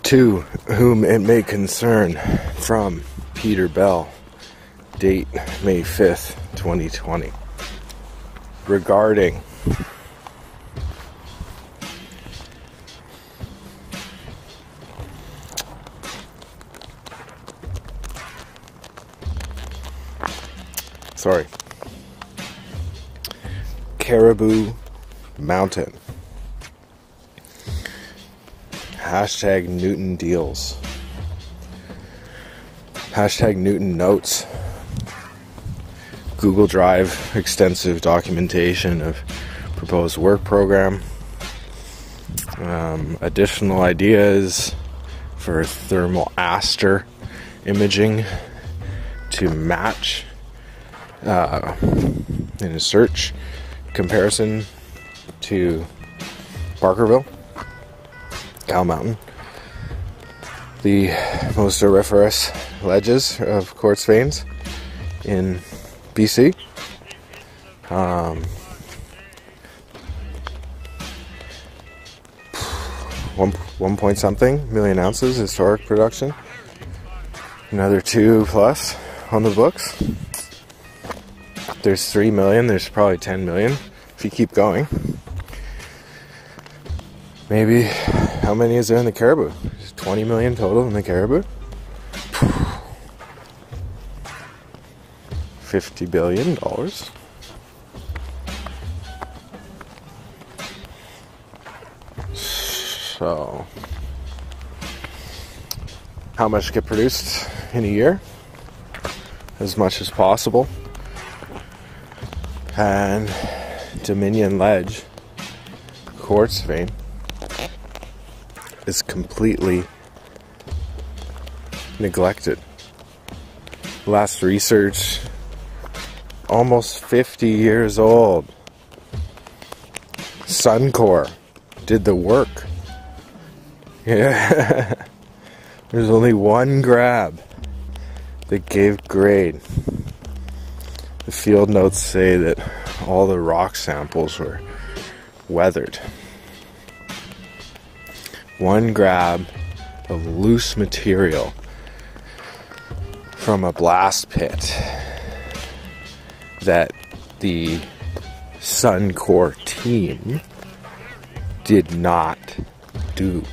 To whom it may concern, from Peter Bell, date May 5th, 2020. Regarding Cariboo Mountain. Hashtag Newton deals. Hashtag Newton notes. Google Drive extensive documentation of proposed work program. Additional ideas for thermal aster imaging to match in a search comparison to Barkerville, Cow Mountain, the most auriferous ledges of quartz veins in BC. 1 point something million ounces historic production. Another 2+ on the books. There's 3 million, there's probably 10 million if you keep going. Maybe, how many is there in the Cariboo? There's 20 million total in the Cariboo. $50 billion. So, how much get produced in a year? As much as possible. And Dominion Ledge quartz vein is completely neglected. Last research, almost 50 years old. Suncor did the work. Yeah. There's only one grab that gave grade. The field notes say that all the rock samples were weathered. One grab of loose material from a blast pit that the Suncor team did not do.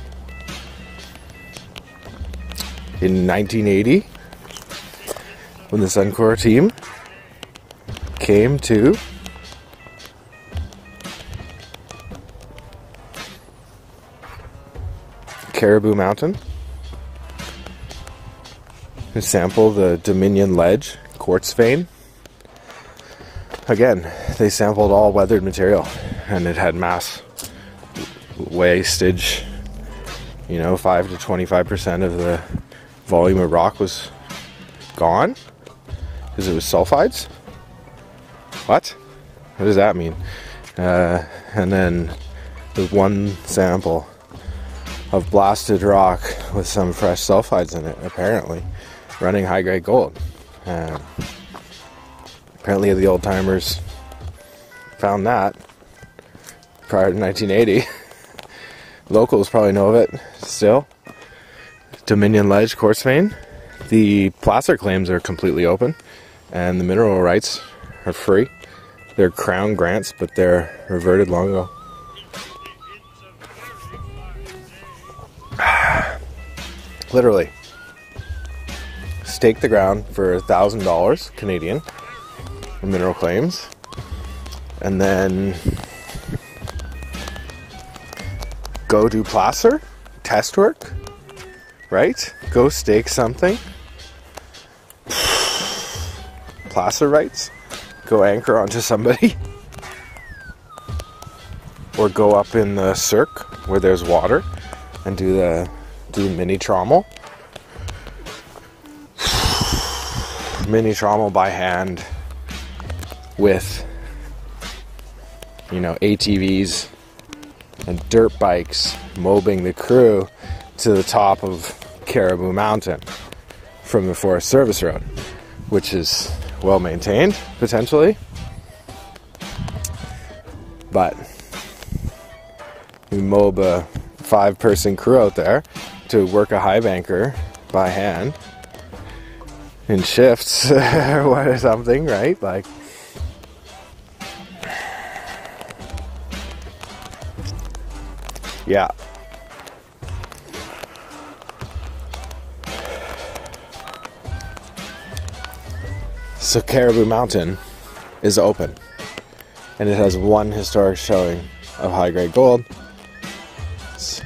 In 1980, when the Suncor team came to Cariboo Mountain and sampled the Dominion Ledge quartz vein, again, they sampled all weathered material and it had mass wastage. 5 to 25% of the volume of rock was gone because it was sulfides. What does that mean? And then there's one sample of blasted rock with some fresh sulfides in it, apparently running high-grade gold. Apparently the old timers found that prior to 1980. Locals probably know of it still. Dominion Ledge quartz vein. The placer claims are completely open and the mineral rights are free. They're crown grants, but they're reverted long ago. Literally stake the ground for $1,000 Canadian in mineral claims, and then go do placer test work, right? Go stake something, placer rights, go anchor onto somebody, or go up in the cirque where there's water and do mini trommel. Mini trommel by hand with ATVs and dirt bikes mobbing the crew to the top of Cariboo Mountain from the Forest Service Road, which is well maintained potentially, but we mob a 5-person crew out there to work a high banker by hand in shifts or something, right? Like, yeah. So Cariboo Mountain is open, and it has one historic showing of high-grade gold. It's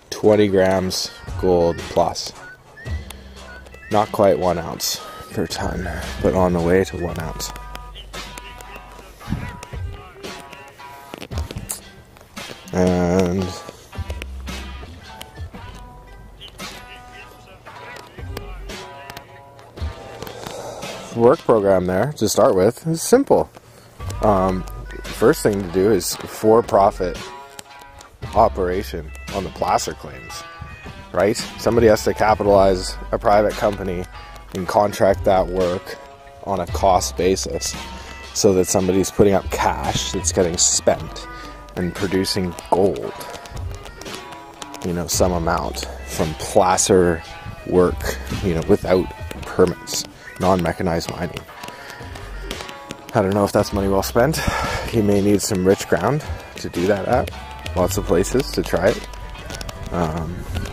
20 grams gold plus. Not quite 1 ounce per ton, but on the way to 1 ounce. And the work program there to start with is simple. First thing to do is for-profit operation on the placer claims, right? Somebody has to capitalize a private company and contract that work on a cost basis so that somebody's putting up cash that's getting spent and producing gold, you know, some amount from placer work, you know, without permits, non-mechanized mining. I don't know if that's money well spent. You may need some rich ground to do that at. Lots of places to try it.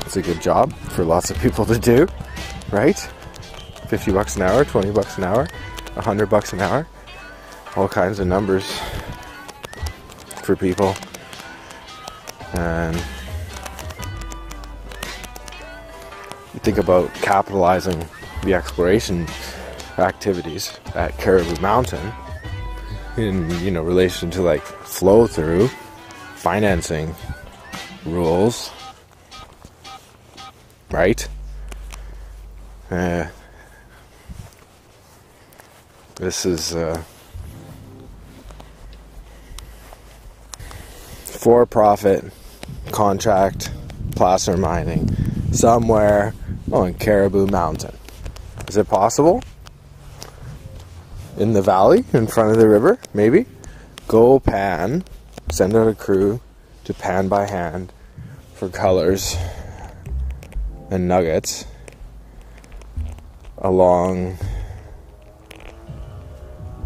It's a good job for lots of people to do, right? 50 bucks an hour, 20 bucks an hour, 100 bucks an hour. All kinds of numbers for people. And you think about capitalizing the exploration activities at Cariboo Mountain in, you know, relation to like flow through financing rules, right? This is for-profit contract placer mining somewhere on Cariboo Mountain. Is it possible? In the valley, in front of the river, maybe? Go pan, send out a crew to pan by hand for colors and nuggets along,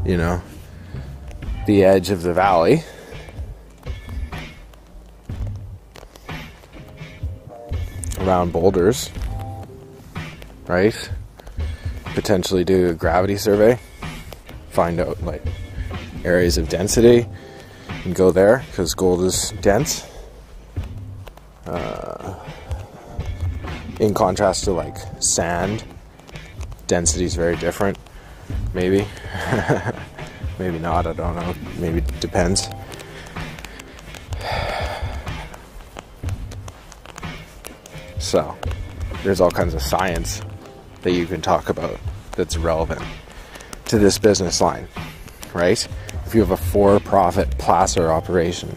you know, the edge of the valley. Around boulders, right? Potentially do a gravity survey, find out like areas of density and go there because gold is dense, in contrast to like sand. Density is very different, maybe. Maybe not, I don't know, maybe it depends. So there's all kinds of science that you can talk about that's relevant to this business line, right? If you have a for-profit placer operation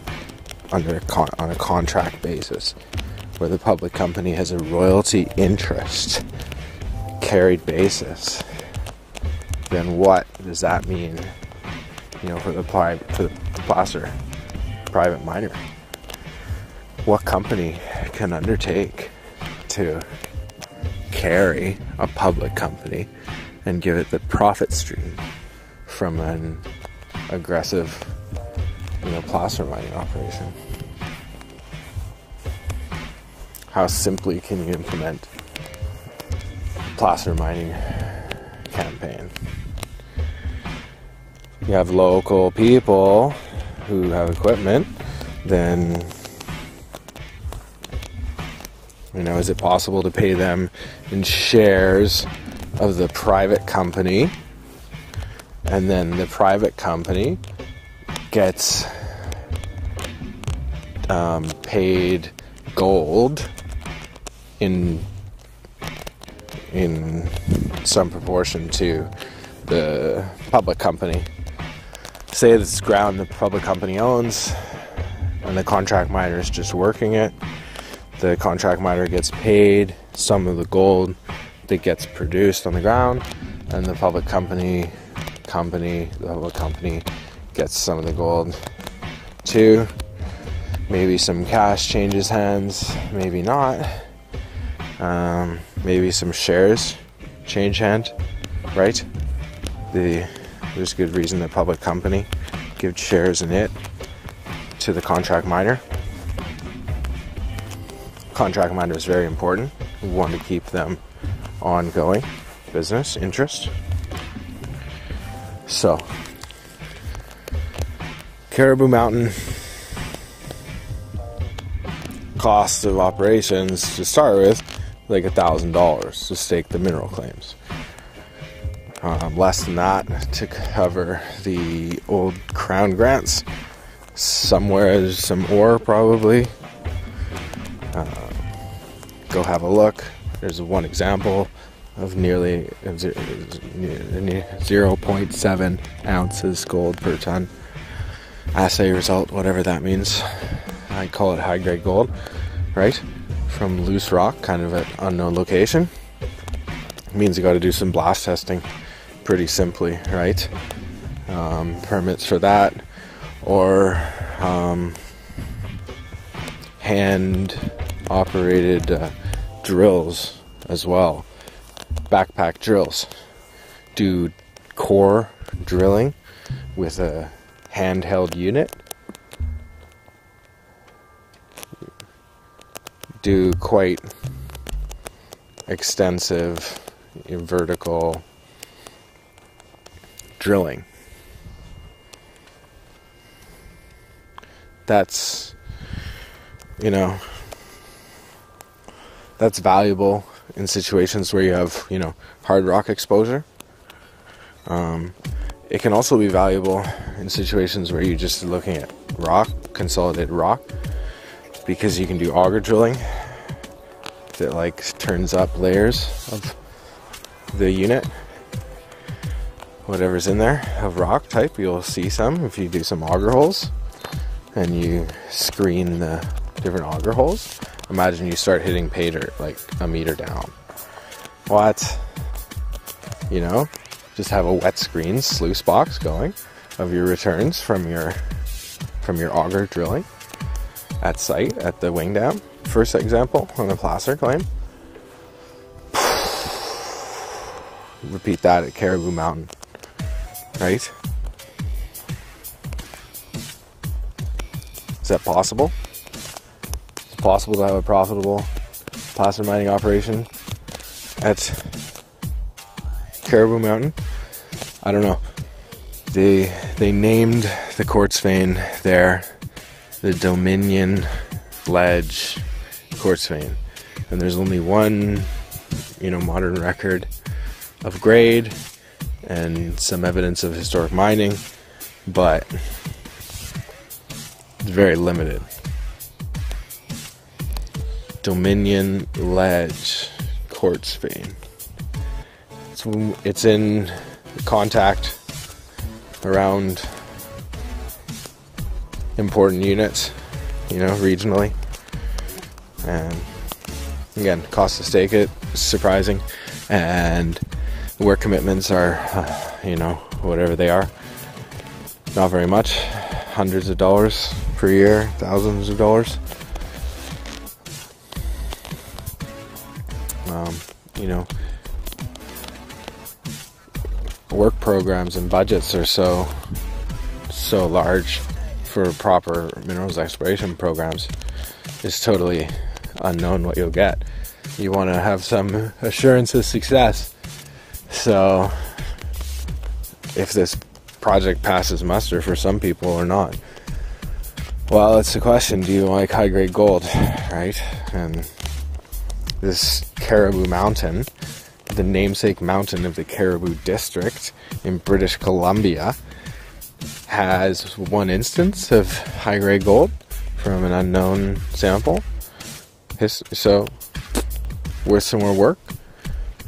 on a contract basis where the public company has a royalty interest carried basis, then what does that mean, you know, for the placer private miner? What company can undertake to carry a public company and give it the profit stream from an aggressive, you know, placer mining operation? How simply can you implement a placer mining campaign? You have local people who have equipment, then, you know, is it possible to pay them in shares of the private company, and then the private company gets paid gold in some proportion to the public company? Say this ground the public company owns, and the contract miner is just working it. The contract miner gets paid some of the gold that gets produced on the ground, and the public company gets some of the gold too. Maybe some cash changes hands, maybe not. Maybe some shares change hand, right? There's good reason the public company gives shares in it to the contract miner. Contract miner is very important. We want to keep them ongoing business interest. So, Cariboo Mountain cost of operations to start with, like $1,000 to stake the mineral claims. Less than that to cover the old crown grants. Somewhere there's some ore probably. Go have a look. There's one example of nearly 0.7 ounces gold per ton. Assay result, whatever that means. I call it high grade gold, right? From loose rock, kind of at unknown location. It means you got to do some blast testing, pretty simply, right? Permits for that, or hand operated drills as well. Backpack drills. Do core drilling with a handheld unit. Do quite extensive vertical drilling. That's, that's valuable in situations where you have, hard rock exposure. It can also be valuable in situations where you're just looking at rock, consolidated rock, because you can do auger drilling that turns up layers of the unit. Whatever's in there of rock type, you'll see some if you do some auger holes and you screen the different auger holes. Imagine you start hitting pay dirt like a meter down. What? Just have a wet screen sluice box going of your returns from your auger drilling at site at the wing dam. First example on the placer claim. Repeat that at Cariboo Mountain, right? Is that possible? It's possible to have a profitable placer mining operation at Cariboo Mountain. I don't know. They named the quartz vein there the Dominion Ledge quartz vein, and there's only one, modern record of grade and some evidence of historic mining, but it's very limited. Dominion Ledge quartz vein. It's in contact around important units, regionally. And again, cost to stake it is surprising, and work commitments are, whatever they are, not very much, hundreds of dollars per year, thousands of dollars. Work programs and budgets are so large for proper minerals exploration programs. It's totally unknown what you'll get. You want to have some assurance of success. So if this project passes muster for some people or not, well, it's the question, do you like high grade gold, right? And this Cariboo Mountain, the namesake mountain of the Cariboo district in British Columbia, has one instance of high grade gold from an unknown sample. So worth some more work.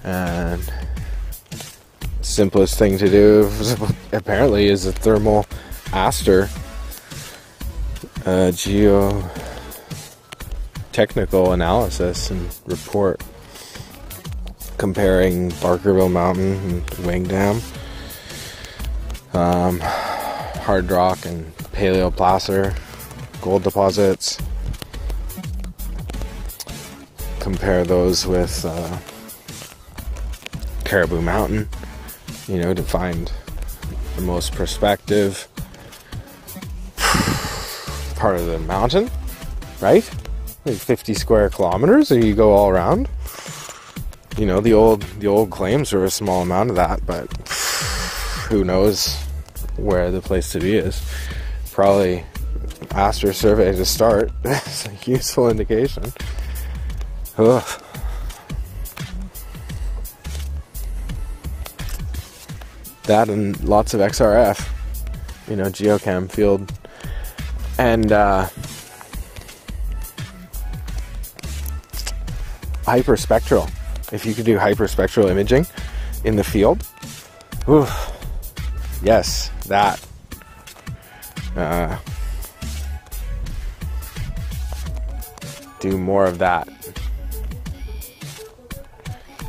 And simplest thing to do apparently is a thermal aster geotechnical analysis and report comparing Barkerville Mountain and Wing Dam, hard rock and paleoplacer gold deposits. Compare those with Cariboo Mountain, you know, to find the most prospective part of the mountain, right? Like 50 square kilometers, or you go all around. You know, the old claims are a small amount of that, but who knows where the place to be is. Probably Astro survey to start. It's a useful indication. Ugh. That and lots of XRF, you know, geochem field, and hyperspectral. If you could do hyperspectral imaging in the field, ooh, yes, that. Do more of that,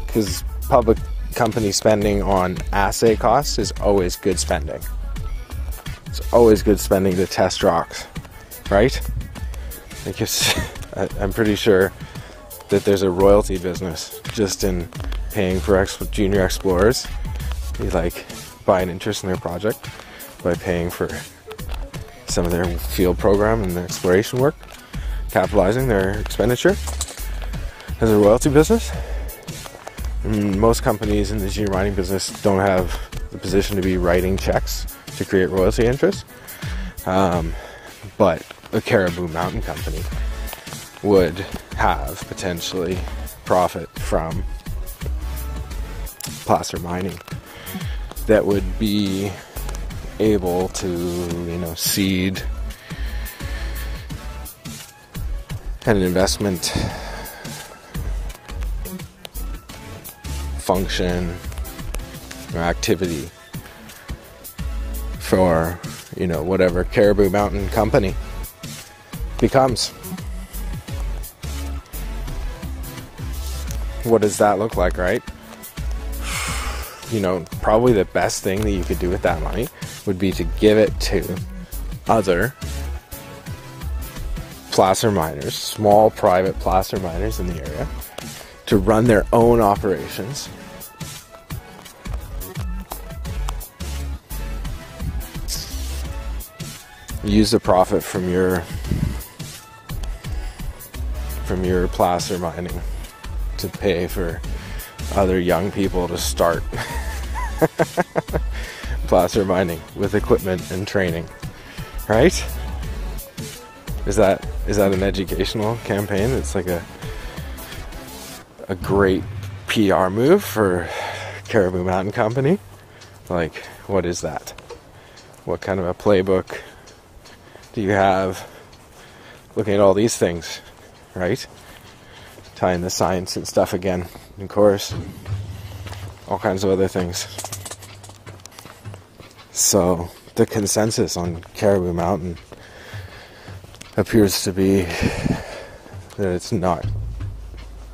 because public company spending on assay costs is always good spending. It's always good spending to test rocks, right? Because I'm pretty sure that there's a royalty business just in paying for junior explorers. You like buy an interest in their project by paying for some of their field program and their exploration work, capitalizing their expenditure as a royalty business. And most companies in the junior mining business don't have the position to be writing checks to create royalty interest. But a Cariboo Mountain company would have potentially profit from placer mining that would be able to, you know, seed an investment function or activity for, you know, whatever Cariboo Mountain company becomes. What does that look like, right? You know, probably the best thing that you could do with that money would be to give it to other placer miners, small private placer miners in the area, to run their own operations. Use the profit from your placer mining to pay for other young people to start placer mining with equipment and training, right? Is that an educational campaign? It's like a great PR move for Cariboo Mountain Company. Like, what is that? What kind of a playbook do you have? Looking at all these things, right? Tying the science and stuff again, of course. All kinds of other things. So the consensus on Cariboo Mountain appears to be that it's not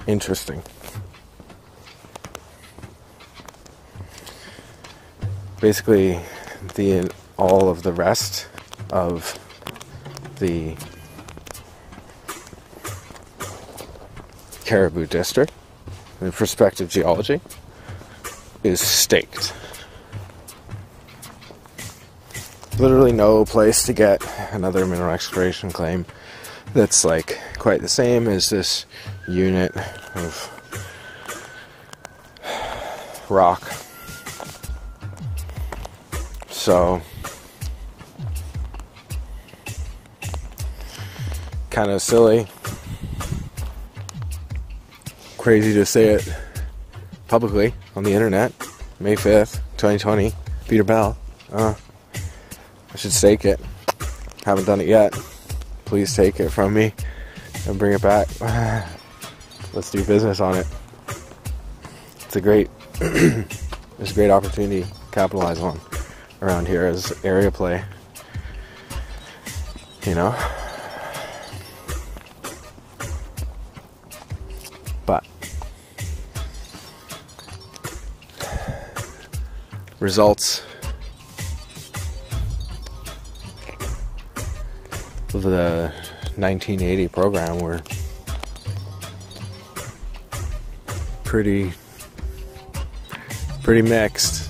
interesting. Basically, all of the rest of the Cariboo district, the prospective geology, is staked. Literally no place to get another mineral exploration claim that's like quite the same as this unit of rock. So kind of silly, crazy to say it publicly on the internet. May 5th, 2020, Peter Bell. I should stake it. Haven't done it yet. Please take it from me and bring it back. Let's do business on it. It's a great opportunity to capitalize on around here as area play. You know? But results of the 1980 program were pretty mixed.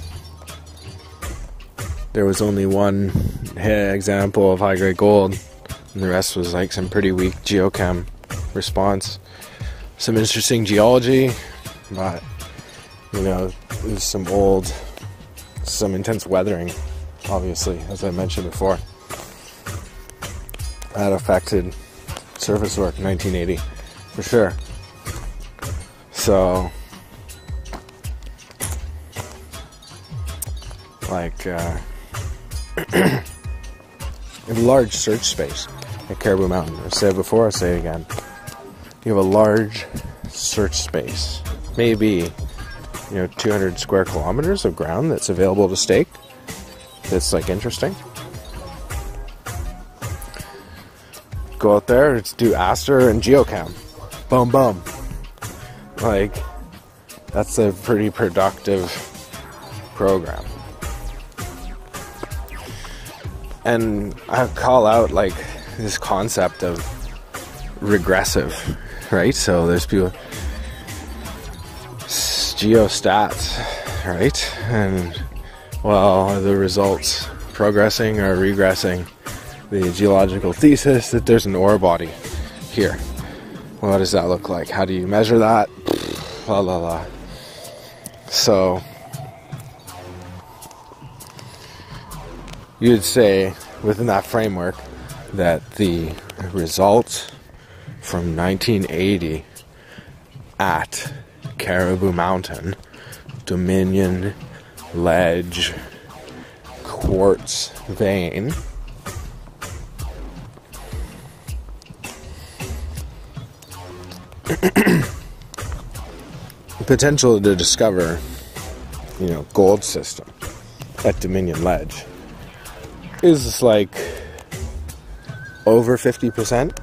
There was only one example of high-grade gold, and the rest was like some pretty weak geochem response. Some interesting geology, but there's some intense weathering, obviously, as I mentioned before. That affected surface work in 1980, for sure. So, a large search space at Cariboo Mountain. I said it before, I'll say it again. You have a large search space, maybe 200 square kilometers of ground that's available to stake. That's interesting. Go out there, do aster and geochem. Boom, boom. That's a pretty productive program. And I call out this concept of regressive, right? So there's people geostats, right? And are the results progressing or regressing the geological thesis that there's an ore body here? What does that look like? How do you measure that? La la la. So you'd say within that framework that the results from 1980 at Cariboo Mountain, Dominion Ledge Quartz vein, potential to discover gold system at Dominion Ledge is over 50%.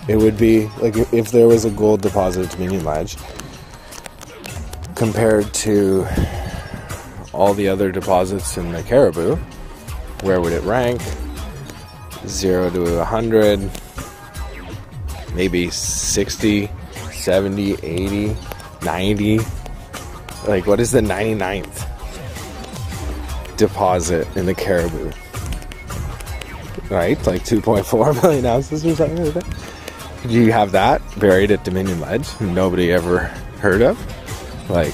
It would be if there was a gold deposit at Dominion Ledge compared to all the other deposits in the Cariboo, where would it rank? 0 to 100, maybe 60, 70, 80, 90. What is the 99th deposit in the Cariboo? Right? 2.4 million ounces or something like that. Do you have that buried at Dominion Ledge? Nobody ever heard of? I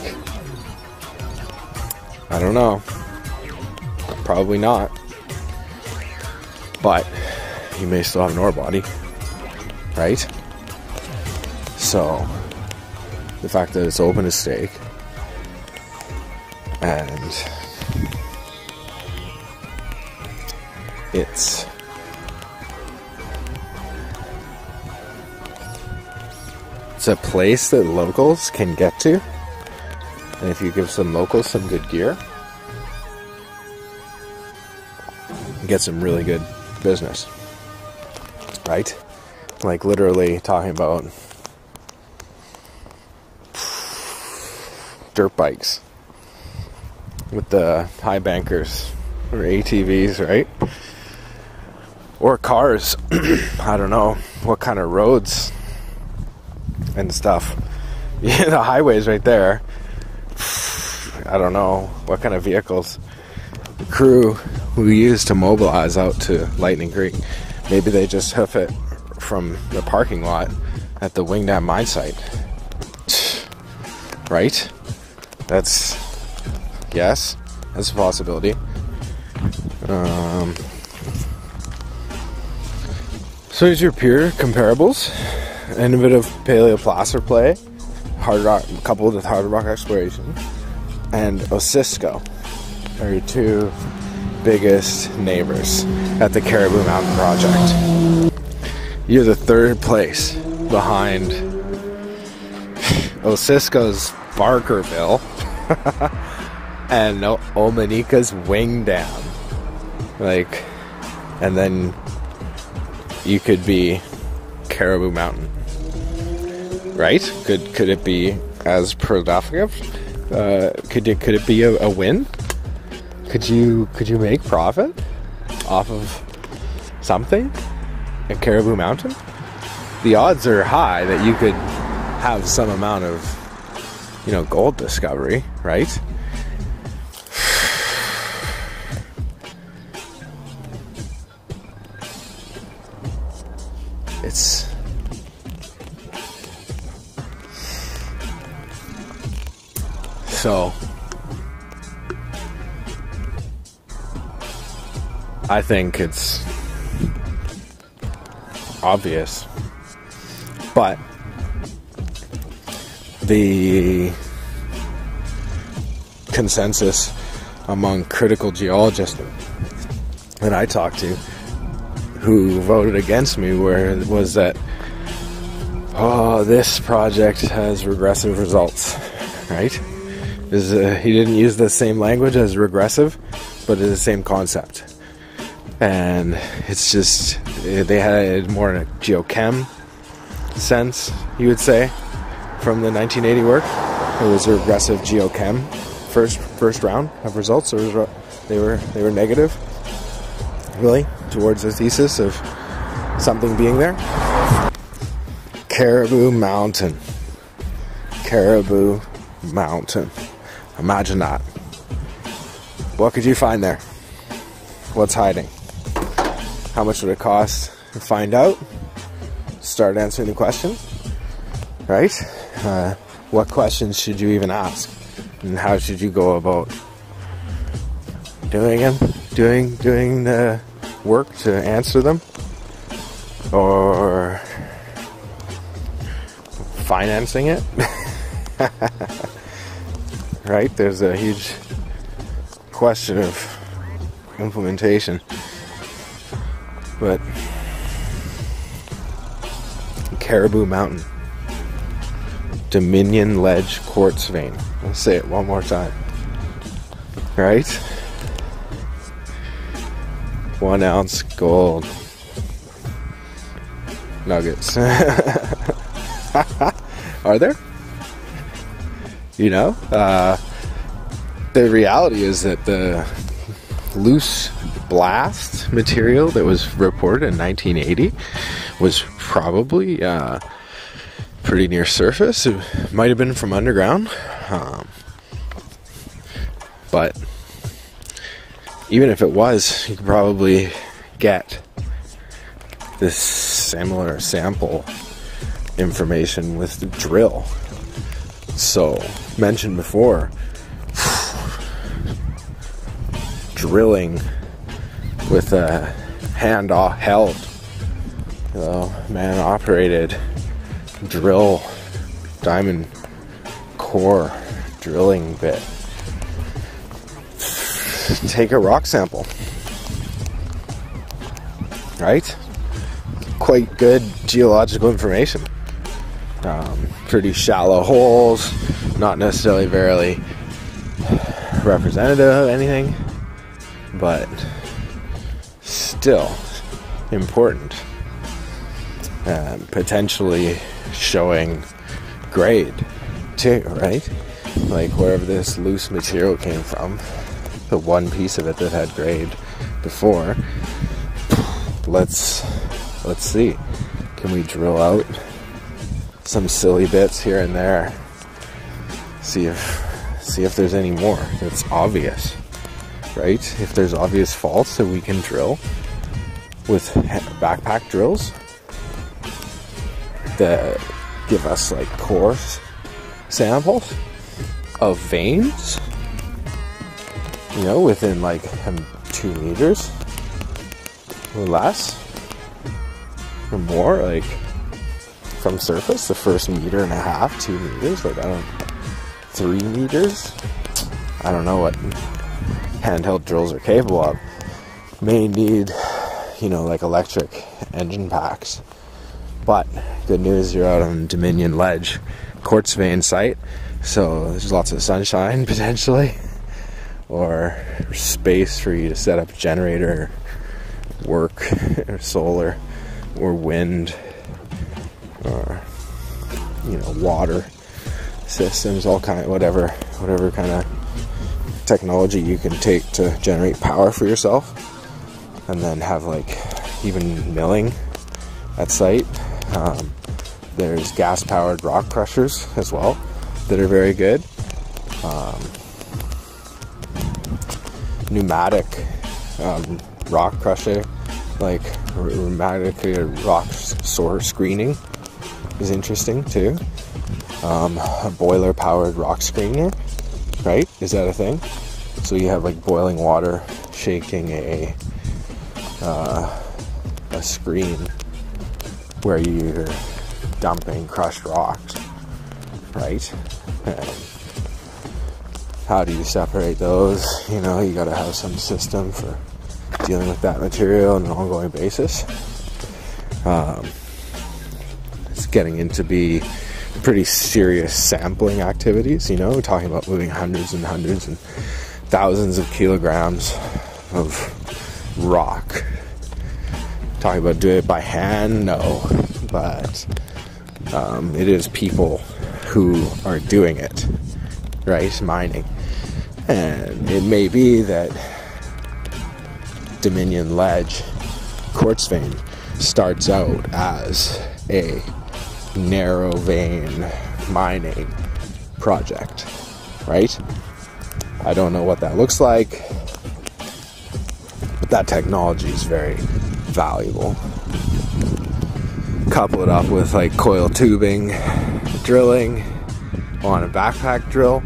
don't know. Probably not. But you may still have an ore body, right? So the fact that it's open to stake and it's a place that locals can get to, and if you give some locals some good gear, you get some really good business, right? Literally talking about dirt bikes with the high bankers or ATVs, right? Or cars. I don't know what kind of roads and stuff. Yeah, the highway's right there. I don't know what kind of vehicles the crew who use to mobilize out to Lightning Creek. Maybe they just hoof it from the parking lot at the Windblown mine site. Right? That's a possibility. So here's your pure comparables. Innovative paleoplacer play, hard rock coupled with hard rock exploration, and Osisko are your two biggest neighbors at the Cariboo Mountain Project. You're the third place behind Osisko's Barkerville and Omanika's Windblown. And then you could be Cariboo Mountain, right? Could it be as productive? Could it be a win? Could you make profit off of something at Cariboo Mountain? The odds are high that you could have some amount of, gold discovery, right? So I think it's obvious, but the consensus among critical geologists that I talked to who voted against me was that, this project has regressive results, right? He didn't use the same language as regressive, but it's the same concept. And it's just, they had more in a geochem sense, you would say, from the 1980 work. It was a regressive geochem first round of results. They were negative, really, towards the thesis of something being there. Cariboo Mountain. Cariboo Mountain. Imagine that. What could you find there? What's hiding? How much would it cost to find out? Start answering the question, right? What questions should you even ask? And how should you go about doing the work to answer them? Or financing it? Right? There's a huge question of implementation. But Cariboo Mountain, Dominion Ledge Quartz Vein. I'll say it one more time. Right? 1 ounce gold nuggets. Are there? The reality is that the loose blast material that was reported in 1980 was probably pretty near surface. It might have been from underground, but even if it was, you could probably get this similar sample information with the drill. So, mentioned before, drilling with a hand-held, man-operated drill, diamond core drilling bit. Take a rock sample, right? Quite good geological information. Pretty shallow holes, not necessarily very representative of anything, but still important. Potentially showing grade too, right? Like wherever this loose material came from, the one piece of it that had grade before. Let's see. Can we drill out some silly bits here and there? See if there's any more that's obvious, right? If there's obvious faults that we can drill with backpack drills that give us like core samples of veins, within like 2 meters or less or more, like from surface, the first 1.5 meters, 2 meters, 3 meters. I don't know what handheld drills are capable of. May need, like electric engine packs. But good news, you're out on Dominion Ledge quartz vein site, so there's lots of sunshine potentially, or space for you to set up a generator, work, or solar, or wind, or water systems, all kind of whatever kind of technology you can take to generate power for yourself, and then have like even milling at site. There's gas-powered rock crushers as well that are very good. Pneumatic rock crusher, like pneumatic rock source screening is interesting too. A boiler-powered rock screener, right? Is that a thing? So you have like boiling water shaking a screen where you're dumping crushed rocks, right? And how do you separate those? You know, you gotta have some system for dealing with that material on an ongoing basis. It's getting into be pretty serious sampling activities, you know, we're talking about moving hundreds and hundreds and thousands of kilograms of rock. Talking about doing it by hand? No, but it is people who are doing it, right? Mining. And it may be that Dominion Ledge quartz vein starts out as a narrow vein mining project, right? I don't know what that looks like, but that technology is very valuable. Couple it up with like coil tubing drilling on a backpack drill,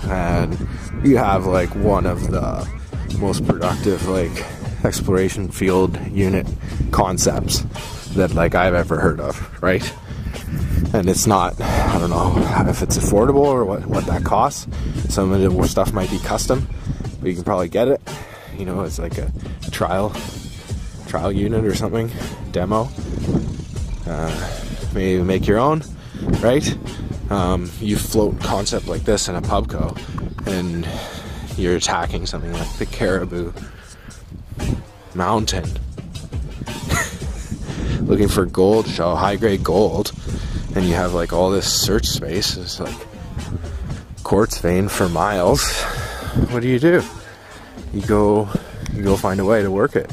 and you have like one of the most productive like exploration field unit concepts that like I've ever heard of, right? And it's not, I don't know if it's affordable or what that costs. Some of the stuff might be custom, but you can probably get it, you know, it's like a trial unit or something, demo. Maybe make your own, right? You float concept like this in a pubco, and you're attacking something like the Cariboo mountain, looking for gold, high-grade gold, and you have like all this search space. It's like quartz vein for miles. What do? You go find a way to work it.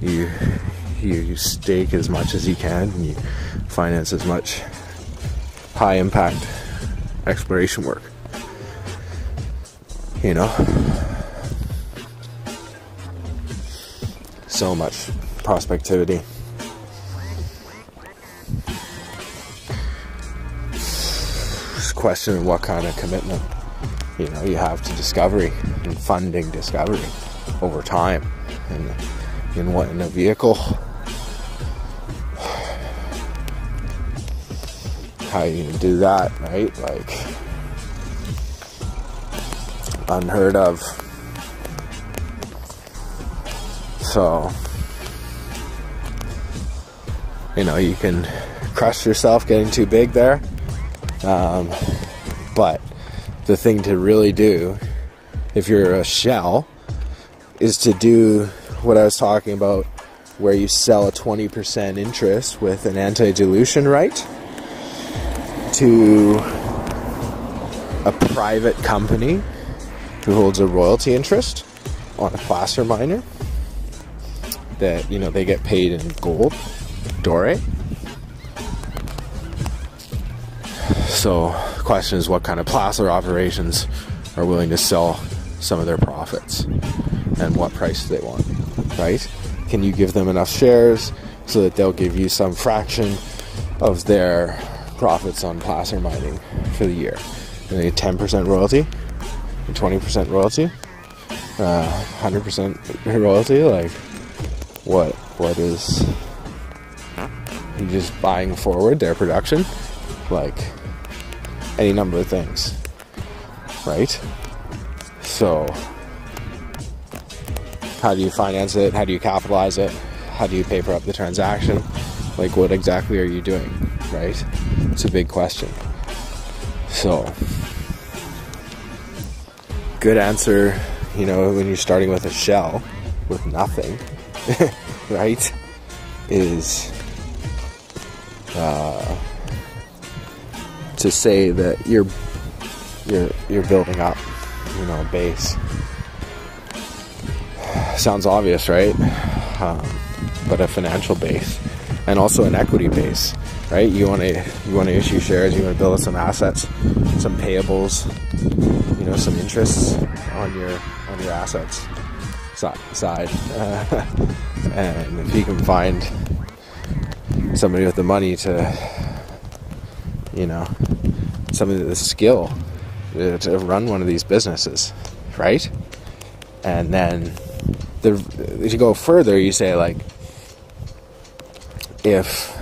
You stake as much as you can, and you finance as much high impact exploration work, you know. So much prospectivity. It's a question of what kind of commitment, you know, you have to discovery and funding discovery over time, and in a vehicle. How you do that, right? Like, unheard of. So, you know, you can crush yourself getting too big there. But the thing to really do, if you're a shell, is to do what I was talking about, where you sell a 20% interest with an anti-dilution right to a private company who holds a royalty interest on a placer miner that, you know, they get paid in gold, doré. So the question is, what kind of placer operations are willing to sell some of their profits, and what price do they want, right? Can you give them enough shares so that they'll give you some fraction of their profits on placer mining for the year? And they get 10% royalty, 20% royalty, 100% royalty. Like, what is, you just buying forward their production? Like, any number of things, right? So how do you finance it? How do you capitalize it? How do you paper up the transaction? Like, what exactly are you doing, right? It's a big question. So, good answer, you know, when you're starting with a shell, with nothing, right, is to say that you're building up. you know, base. Sounds obvious, right? But a financial base, and also an equity base, right? You want to issue shares. You want to build up some assets, some payables, you know, some interests on your assets side. And if you can find somebody with the money to, you know, somebody with the skill to run one of these businesses, right? And then if you go further, you say, like, if,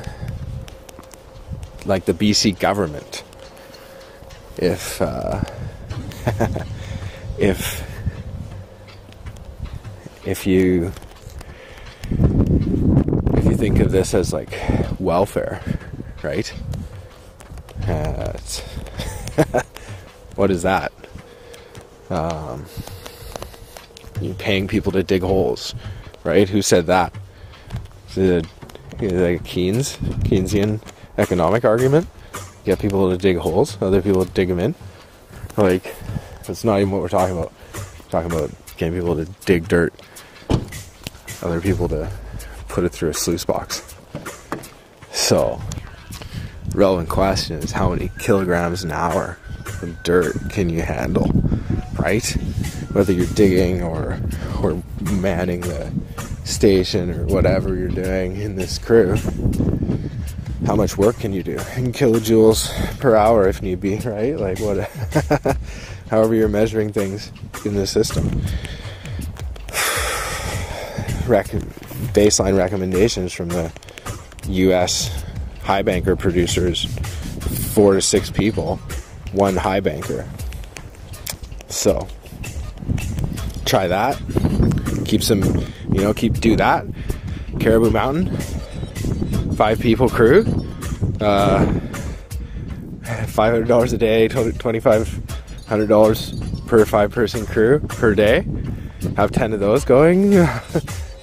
like, the BC government, if you think of this as like welfare, right? What is that? You're paying people to dig holes, right? Who said that? Is it like a Keynesian economic argument? Get people to dig holes, other people to dig them in. Like, that's not even what we're talking about. We're talking about getting people to dig dirt, other people to put it through a sluice box. So, the relevant question is, how many kilograms an hour of dirt can you handle, right? Whether you're digging or manning the station or whatever you're doing in this crew, how much work can you do in kilojoules per hour if need be, right? Like, what, however you're measuring things in the system. Baseline recommendations from the US high banker producers: 4 to 6 people, 1 high banker. So try that. Do that. Cariboo Mountain, 5 people crew, $500 a day, $2,500 per 5-person crew per day. Have 10 of those going,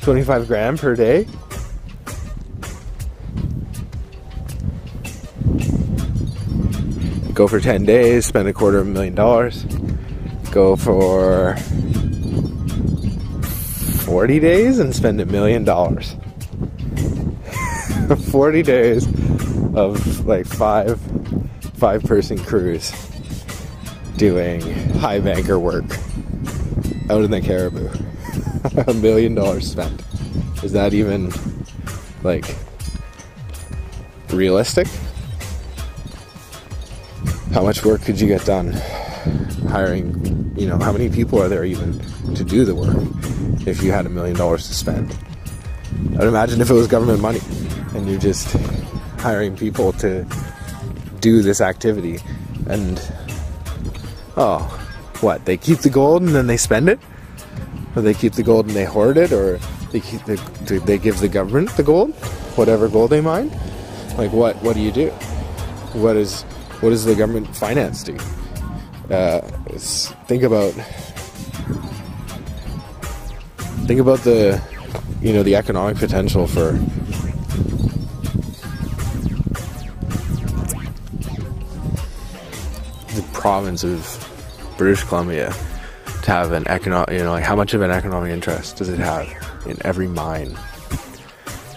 25 grand per day. Go for 10 days, spend $250,000. Go for 40 days and spend $1 million. 40 days of like 5-person crews doing high banker work out in the Cariboo. $1 million spent. Is that even like realistic? How much work could you get done hiring, you know, how many people are there even to do the work if you had $1 million to spend? I'd imagine if it was government money and you're just hiring people to do this activity, and they keep the gold and then they spend it, or they keep the gold and they hoard it, or they give the government the gold, whatever gold they mine. Like, what do you do? What does the government finance do? Think about the, you know, the economic potential for the province of British Columbia to have an economic, you know, like, how much of an economic interest does it have in every mine,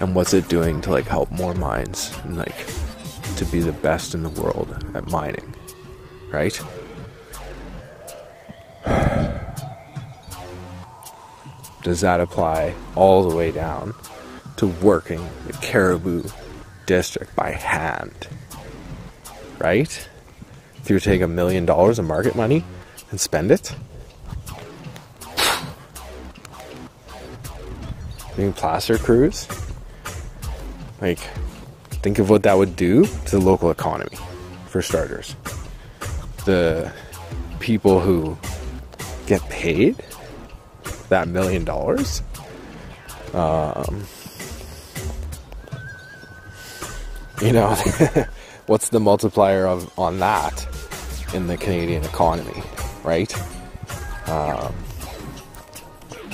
and what's it doing to, like, help more mines and, like, to be the best in the world at mining, right? Does that apply all the way down to working the Cariboo district by hand, right? If you were to take $1 million of market money and spend it, doing placer crews, like, think of what that would do to the local economy, for starters. The people who get paid that $1 million, you know, what's the multiplier on that in the Canadian economy, right?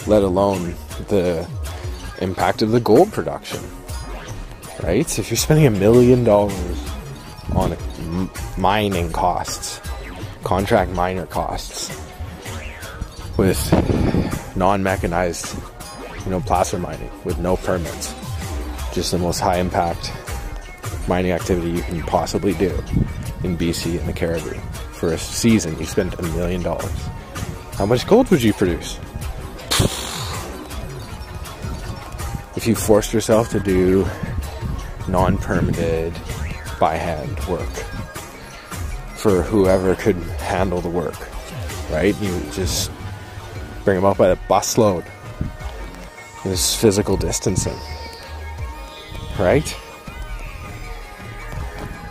Let alone the impact of the gold production, right? So if you're spending $1 million on mining costs, contract miner costs, with non-mechanized, placer mining with no permits. Just the most high impact mining activity you can possibly do in BC and the Cariboo. For a season, you spend $1 million. How much gold would you produce? If you forced yourself to do non-permitted, by hand work for whoever could handle the work, right? You just bring them up by the busload. There's physical distancing, right?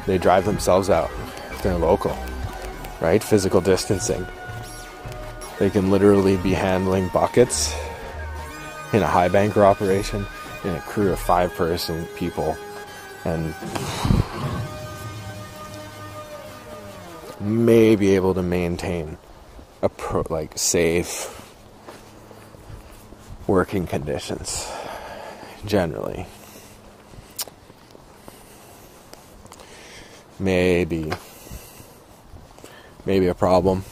They drive themselves out if they're local, right? Physical distancing. They can literally be handling buckets in a high banker operation in a crew of 5 people and may be able to maintain a safe working conditions generally. Maybe a problem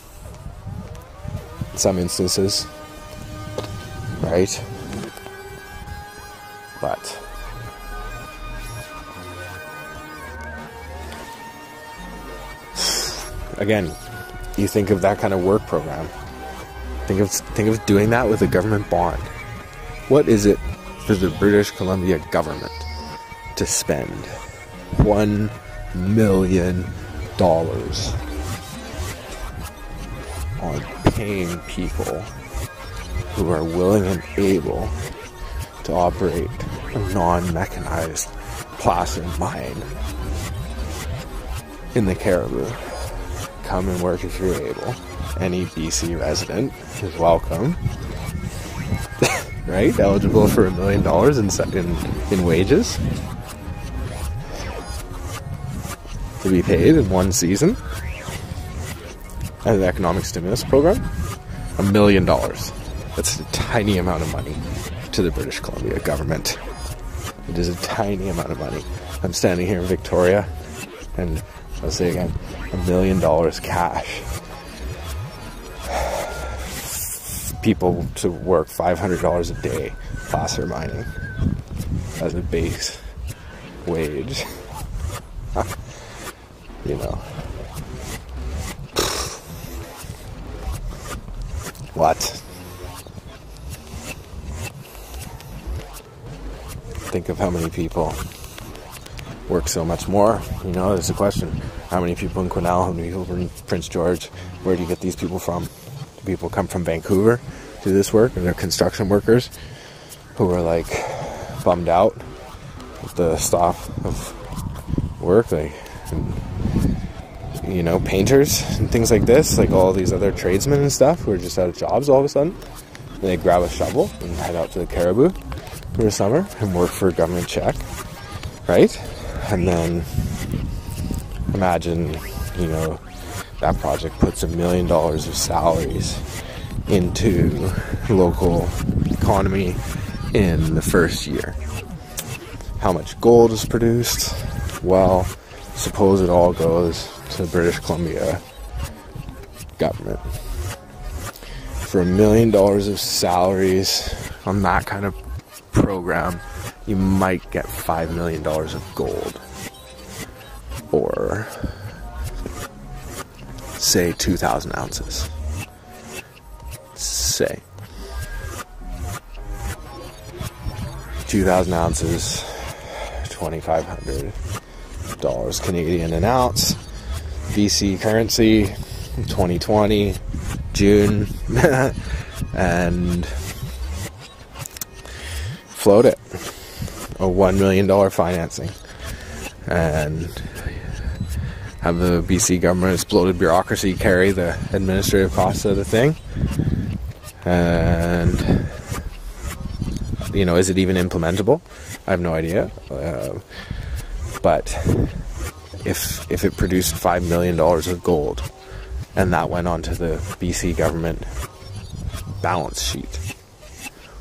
in some instances, right? But again, you think of that kind of work program. Think of doing that with a government bond. What is it for the British Columbia government to spend $1 million on paying people who are willing and able to operate a non-mechanized placer mine in the Cariboo? Come and work if you're able. Any BC resident is welcome. Right? Eligible for $1 million in wages to be paid in one season as an economic stimulus program. $1 million. That's a tiny amount of money to the British Columbia government. It is a tiny amount of money. I'm standing here in Victoria, and I'll say again, $1 million cash. People to work $500 a day placer mining as a base wage. What? Think of how many people work so much more. There's a question. How many people in Quesnel? How many people in Prince George? Where do you get these people from? Do people come from Vancouver to do this work? And they're construction workers who are bummed out with the stop of work, painters and things like this, all these other tradesmen and stuff who are just out of jobs all of a sudden. And they grab a shovel and head out to the Cariboo for the summer and work for a government check, right? And then imagine, that project puts $1 million of salaries into local economy in the first year. How much gold is produced? Well, suppose it all goes to the British Columbia government. For $1 million of salaries on that kind of program, you might get $5 million of gold. Or say 2,000 ounces. Say 2,000 ounces, $2,500 Canadian an ounce. BC currency, 2020, June, and float it. A $1 million financing. And have the BC government exploded bureaucracy carry the administrative costs of the thing. And, is it even implementable? I have no idea. But if it produced $5 million of gold and that went onto the BC government balance sheet,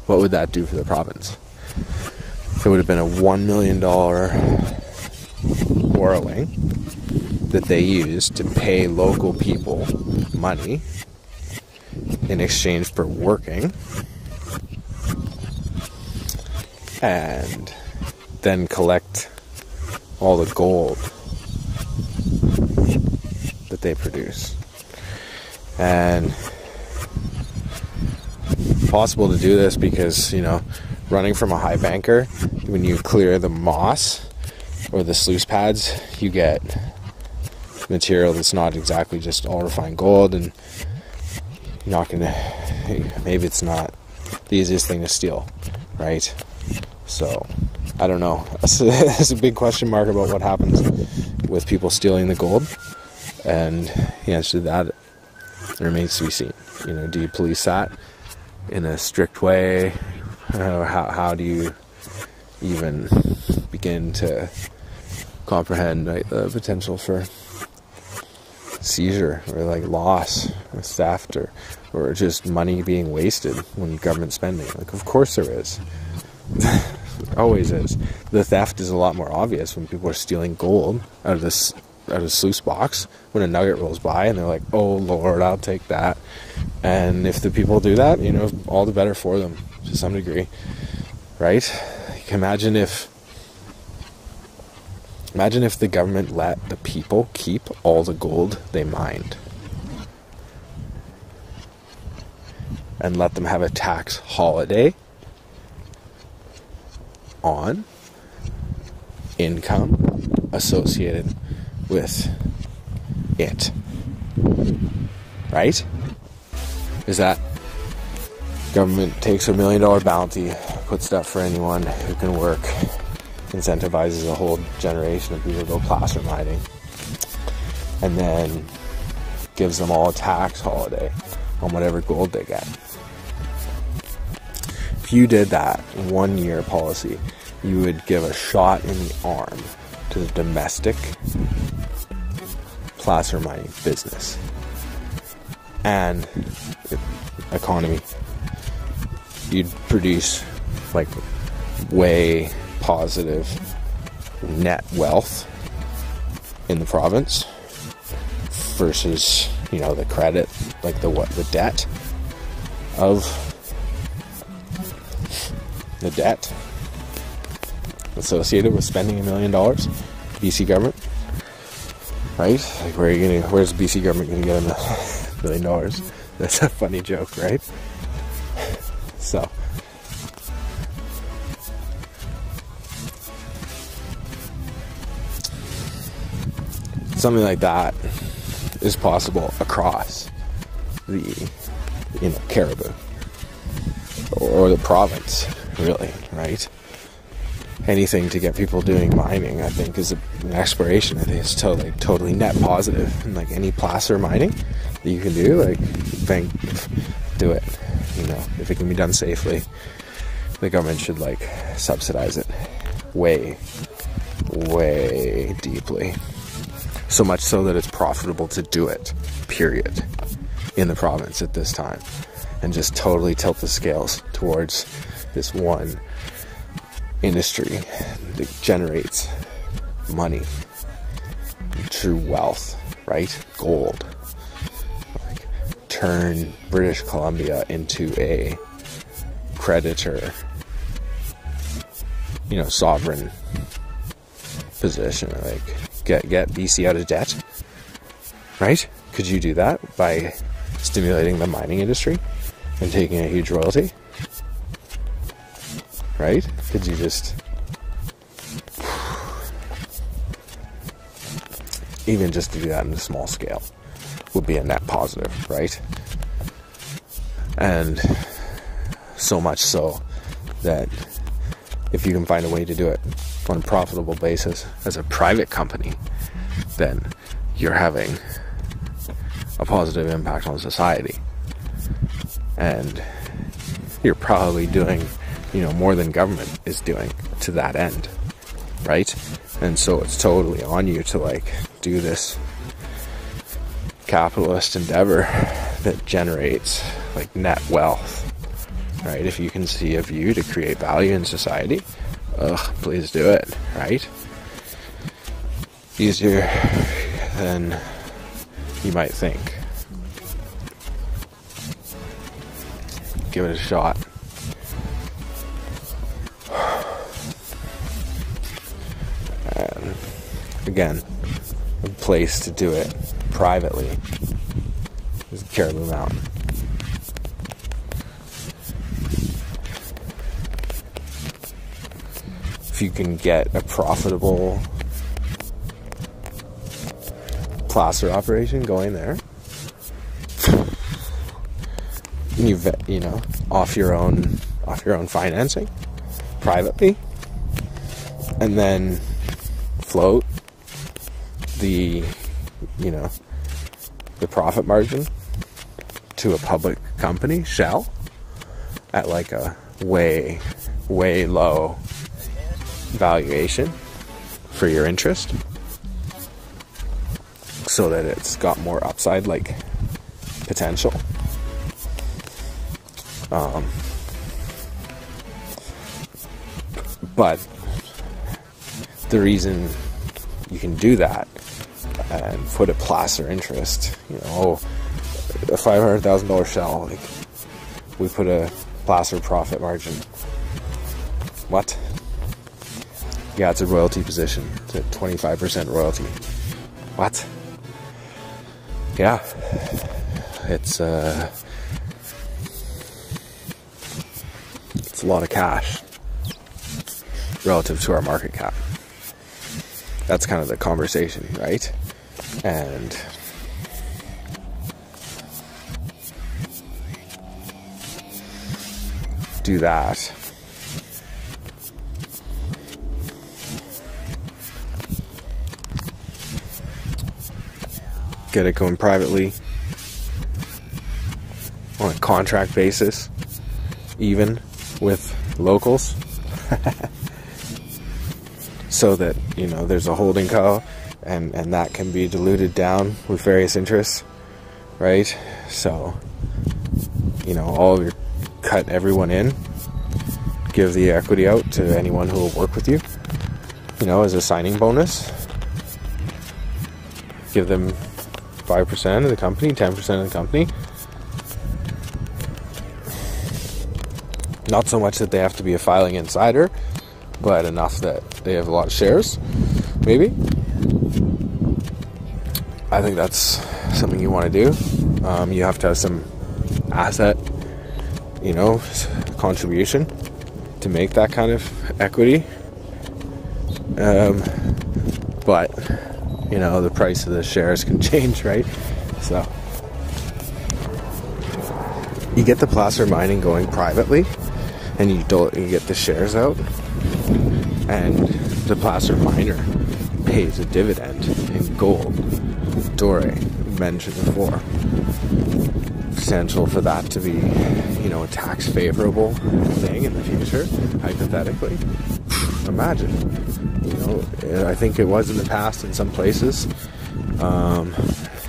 what would that do for the province? It would have been a $1 million borrowing that they used to pay local people money in exchange for working, and then collect all the gold that they produce. And it's possible to do this because, you know, running from a high banker, when you clear the moss or the sluice pads, you get material that's not exactly just all refined gold, and you're not gonna, maybe it's not the easiest thing to steal, right? So I don't know. There's a big question mark about what happens with people stealing the gold, and the answer to that remains to be seen. You know, do you police that in a strict way? How do you even begin to comprehend, right, the potential for seizure or like loss or theft or just money being wasted when government spending? Like, of course there is. Always is. The theft is a lot more obvious when people are stealing gold out of a sluice box when a nugget rolls by and they're like, oh Lord, I'll take that. And if the people do that, you know, all the better for them to some degree, right? Imagine if the government let the people keep all the gold they mined and let them have a tax holiday on income associated with it, right? Is that government takes $1 million bounty, puts that for anyone who can work, incentivizes a whole generation of people to go placer mining, and then gives them all a tax holiday on whatever gold they get. If you did that 1 year policy, you would give a shot in the arm to the domestic placer mining business and economy. You'd produce like way positive net wealth in the province versus, you know, the credit, like the debt associated with spending $1 million, BC government, right? Like, where's the BC government gonna get $1 million? That's a funny joke, right? So something like that is possible across the, you know, Cariboo or the province, really, right? Anything to get people doing mining, I think, is an exploration. I think it's totally net positive. And like any placer mining that you can do, like, do it. You know, if it can be done safely, the government should like subsidize it way deeply. So much so that it's profitable to do it, period, in the province at this time. And just totally tilt the scales towards this one industry that generates money, true wealth, right? Gold. Like, turn British Columbia into a creditor, you know, sovereign position. Like, get BC out of debt, right? Could you do that by stimulating the mining industry and taking a huge royalty? Right? Could you just even just to do that in a small scale would be a net positive, right? And so much so that if you can find a way to do it on a profitable basis as a private company, then you're having a positive impact on society. And you're probably doing, you know, more than government is doing to that end, right? And so it's totally on you to like do this capitalist endeavor that generates like net wealth, right? If you can see a view to create value in society, please do it, right? Easier than you might think. give it a shot. And again, a place to do it privately is Cariboo Mountain. If you can get a profitable placer operation going there, you know, off your own financing privately, and then float the profit margin to a public company, Shell, at like a way low valuation for your interest, so that it's got more upside like potential. But the reason you can do that and put a placer interest, you know, a $500,000 shell, like, we put a placer profit margin. What? Yeah, it's a royalty position. It's a 25% royalty. What? Yeah. It's a lot of cash relative to our market cap. That's kind of the conversation, right? And do that. Get it going privately on a contract basis, even with locals. So that, you know, there's a holding co, and that can be diluted down with various interests, right? So, you know, all of your, cut everyone in, give the equity out to anyone who will work with you, you know, as a signing bonus. Give them 5% of the company, 10% of the company. Not so much that they have to be a filing insider, but enough that they have a lot of shares, maybe. I think that's something you want to do. You have to have some asset, you know, contribution to make that kind of equity. But, you know, the price of the shares can change, right? So, you get the placer mining going privately, and you get the shares out, and the placer miner pays a dividend in gold. Dore mentioned before. Potential for that to be, you know, a tax favorable thing in the future, hypothetically. Imagine, you know, I think it was in the past in some places.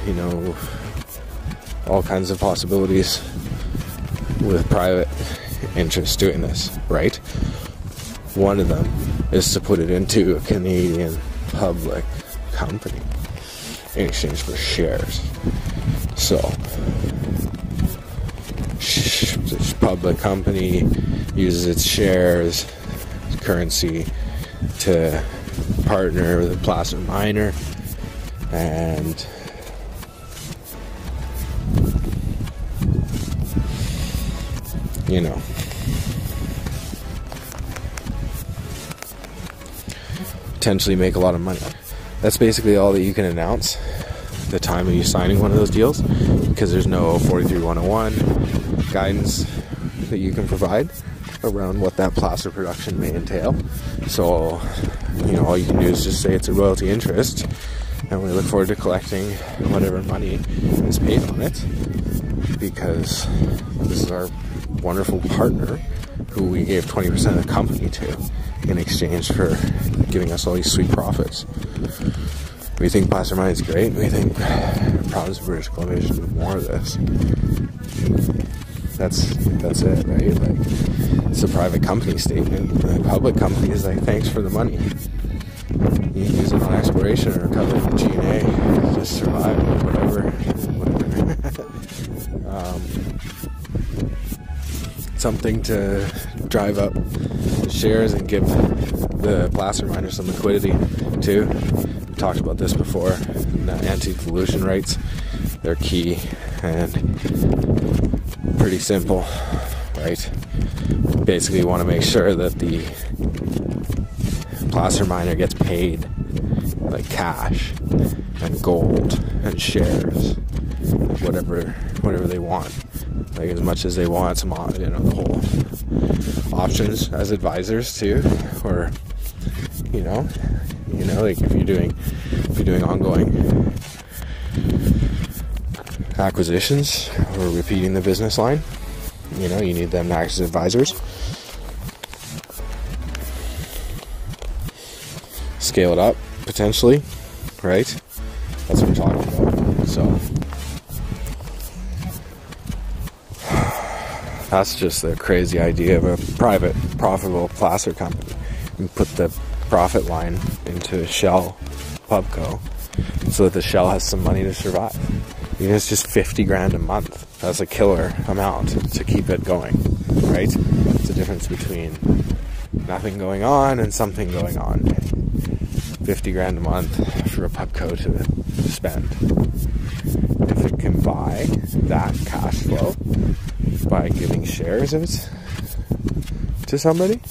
You know, all kinds of possibilities with private interests doing this, right? One of them is to put it into a Canadian public company in exchange for shares. So, this public company uses its shares as currency to partner with a placer miner, and you know, potentially make a lot of money. That's basically all that you can announce at the time of you signing one of those deals, because there's no 43101 guidance that you can provide around what that placer production may entail. So, you know, all you can do is just say it's a royalty interest, and we look forward to collecting whatever money is paid on it, because this is our wonderful partner who we gave 20% of the company to in exchange for giving us all these sweet profits. We think placer mining is great. We think the province of British Columbia should do more of this. That's it, right? Like, it's a private company statement. The public company is like, thanks for the money. You can use it on exploration or cover the G&A, just survive, whatever. something to drive up the shares and give the placer miner some liquidity too. We talked about this before. The anti-dilution rights, they're key and pretty simple, right? Basically, you want to make sure that the placer miner gets paid like cash and gold and shares, whatever they want, like as much as they want. Some, the whole options as advisors too, or like if you're doing ongoing acquisitions or repeating the business line, you need them to act as advisors. Scale it up potentially, right? That's what we're talking about. So that's just the crazy idea of a private, profitable placer company. And put the profit line into a shell pubco so that the shell has some money to survive. It's just 50 grand a month. That's a killer amount to keep it going, right? It's the difference between nothing going on and something going on. 50 grand a month for a pubco to spend. If it can buy that cash flow by giving shares of it to somebody,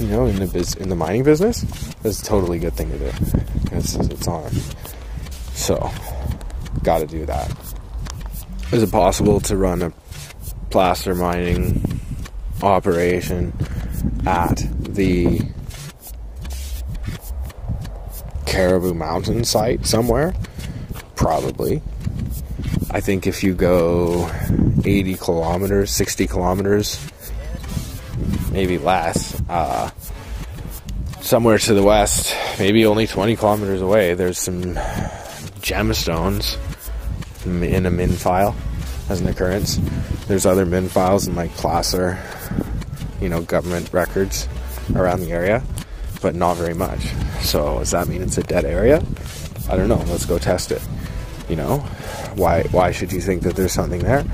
in the mining business, that's a totally good thing to do. It's on. So, got to do that. Is it possible to run a placer mining operation at the Cariboo mountain site somewhere? Probably. I think if you go 80 kilometers, 60 kilometers, maybe less, somewhere to the west, maybe only 20 kilometers away, there's some gemstones in a min file as an occurrence. There's other min files in like placer, government records around the area, but not very much. So does that mean it's a dead area? I don't know. Let's go test it. Why should you think that there's something there?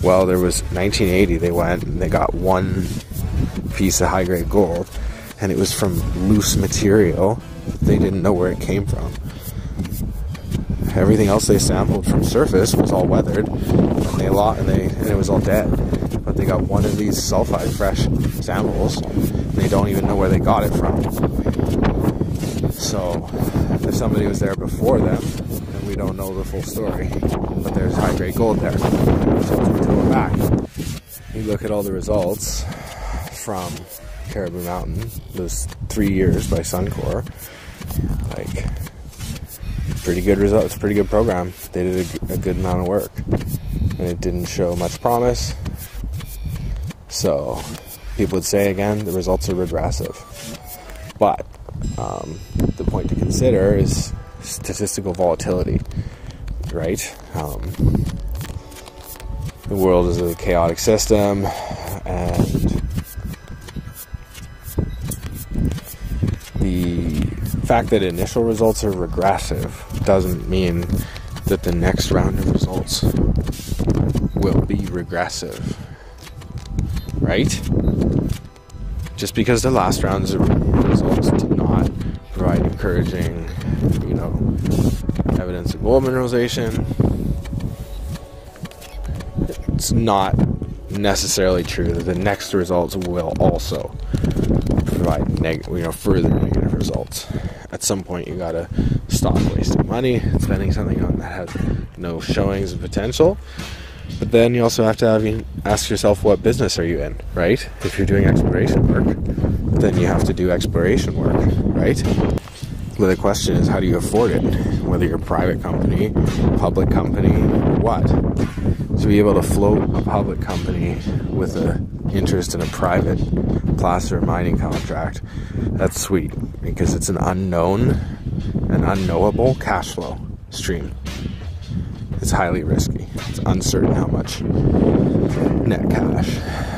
Well, there was 1980, they went and they got one piece of high-grade gold, and it was from loose material. They didn't know where it came from. Everything else they sampled from surface was all weathered, and it was all dead. But they got one of these sulfide fresh samples, and they don't even know where they got it from. So if somebody was there before them, then we don't know the full story. But there's high-grade gold there. So let's go back. You look at all the results from Cariboo Mountain, those 3 years by Suncor, like, pretty good results, pretty good program. They did a good amount of work, and it didn't show much promise. So people would say again, the results are regressive. But the point to consider is statistical volatility, right? The world is a chaotic system, and the fact that initial results are regressive doesn't mean that the next round of results will be regressive, right? Just because the last round's results did not provide encouraging, evidence of gold mineralization, it's not necessarily true that the next results will also provide further negative results. At some point, you gotta stop wasting money spending something on that has no showings of potential. But then you also have to ask yourself, what business are you in, right? If you're doing exploration work, then you have to do exploration work, right? Well, the question is, how do you afford it? Whether you're a private company, public company, or what? To be able to float a public company with an interest in a private placer mining contract, that's sweet, because it's an unknown and unknowable cash flow stream. It's highly risky. It's uncertain how much net cash